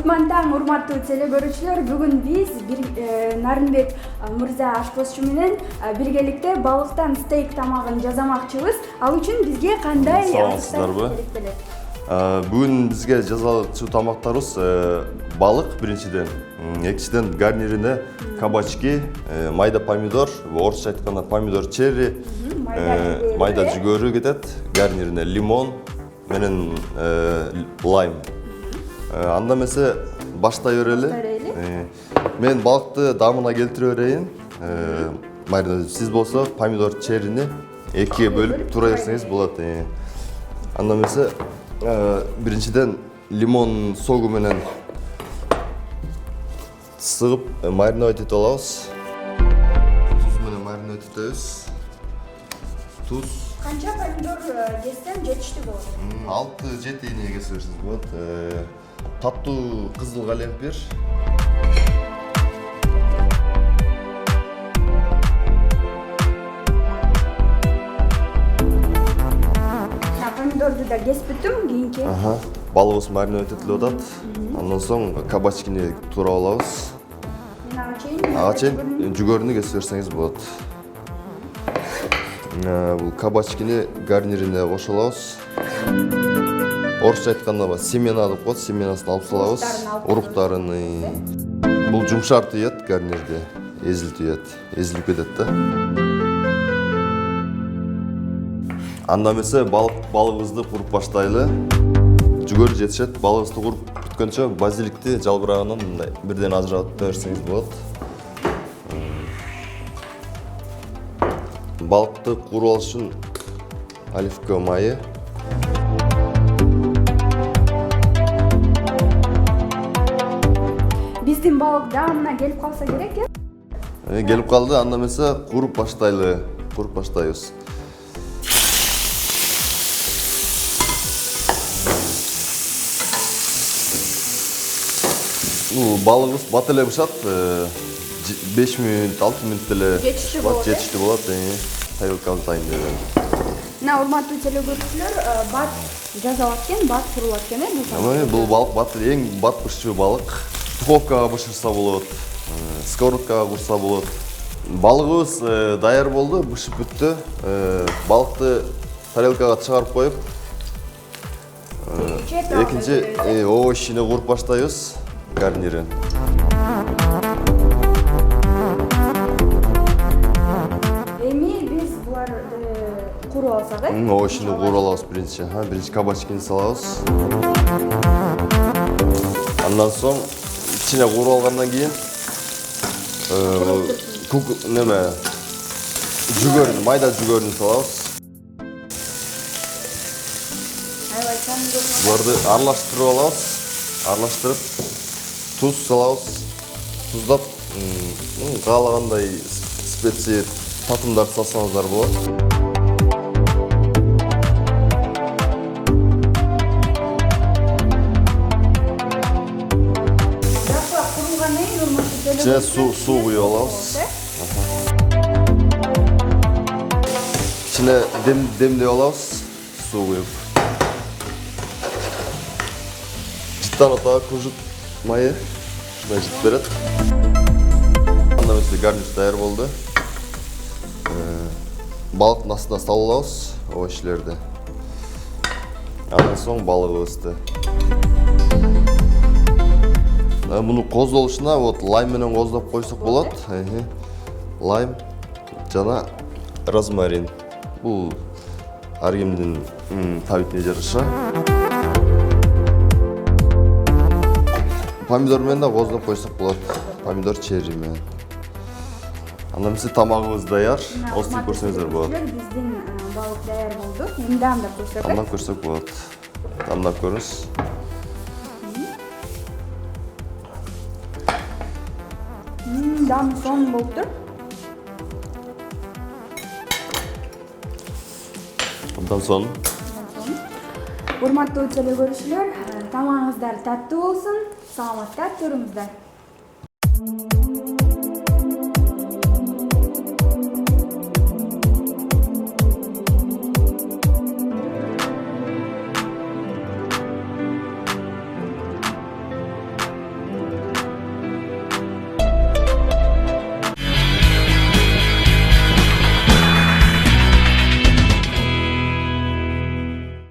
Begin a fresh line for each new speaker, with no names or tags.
Кутман таң, урматтуу теле көрүүчүлөр. Бүгүн биз Нарынбек мырза ашпозчу менен биргеликте балыктан стейк тамагын жасамакчыбыз. Ал үчүн бизге кандай
саламатсыздарбы? Бүгүн бизге жасалчу тамактарыбыз балык биринчиден, экинчиден гарнирине кабачки, майда помидор, орусча айтканда помидор черри, майда жүгөрү кетет, гарнирине лимон менен лайм. Анда месе баштай берели. Мен балыкты дамына келтире берейин. Сиз болсо помидор черрини экиге бөлүп тура берсеңиз болот. Анда месе биринчиден лимон согу менен сыгып маринад этип алабыз. Туз менен маринад этебиз. Туз.
Канча помидор кессем жетиштүү болот?
6-7 ийне кесиңиз болот. Таттуу кызыл калемпир.
Помидорду да кесип бүттүм, кийинки.
Балыгыбыз маринад этилип атат. Андан соң кабачкини туурап алабыз. Ага чейин жүгөрүнү кесип берсеңиз болот. Бул кабачкини гарнирине кошо алабыз. Орусча айтканда семена деп коет, семенасын алып салабыз. Уруктарын. Бул жумшартыйт гарнирди, эзилип кетет да. Анда месе балыгыбызды куруп баштайлы. Жүгөрү жетишет, балыгыбызды куруп бүткөнчө базиликти жалбырагынан мындай бирден ажыратып берсеңиз болот. Балыкты куруп алыш үчүн оливка майы.
Биздин балык даамына келип калса керек,
Келип калды, анда месе куруп баштайбыз. Балыгыбыз бат эле бышат, 5 мүнөт, 6 мүнөт эле жетиштүү болот. Тарелкага тайын деп.
Мына урматтуу теле көрүүчүлөр, бат жасалат экен, бат курулат экен,
Бул балык эң бат бышчу балык. Духовкага бышырса болот, сковородкага курса болот. Балыгыбыз даяр болду, бышып бүттү. Балыкты тарелкага чыгарып коюп, экинчи овощине куруп баштайбыз. Гарнирин.
Эми биз буларды куруп алсак,
Овощини куруп алабыз биринчи. Биринчи кабачкини салабыз. Андан соң ичине куруп алгандан кийин майда жүгөрүнү салабыз. Буларды аралаштырып алабыз. Аралаштырып туз салабыз. Туздап, каалагандай специя татымдар салсаңыздар болот. İçine su koyup alabız. İçine demlep alabız. Su koyup. Жыттан атага кужут майы. Шундай жыт берет. Анда месе гарнир даяр болду. Балыктын астына салып алабыз овощлерди. Андан соң балыгыбызды. Муну коздолушуна лайм менен коздоп койсок болот. Лайм жана розмарин. Бул ар кимдин табитине жараша. Помидор менен да коздоп койсок болот. Помидор черри менен. Анда месе тамагыбыз даяр. Озтуп көрсөңүздөр болот.
Биздин балык даяр болду. Эми даамдап көрсөк.
Даамдап көрсөк болот. Даамдап көрүңүз.
Даамы сонун болуптур.
Андан соң
Урматтуу теле көрүүчүлөр, тамагыңыздар таттуу болсун, саламатта туруңуздар.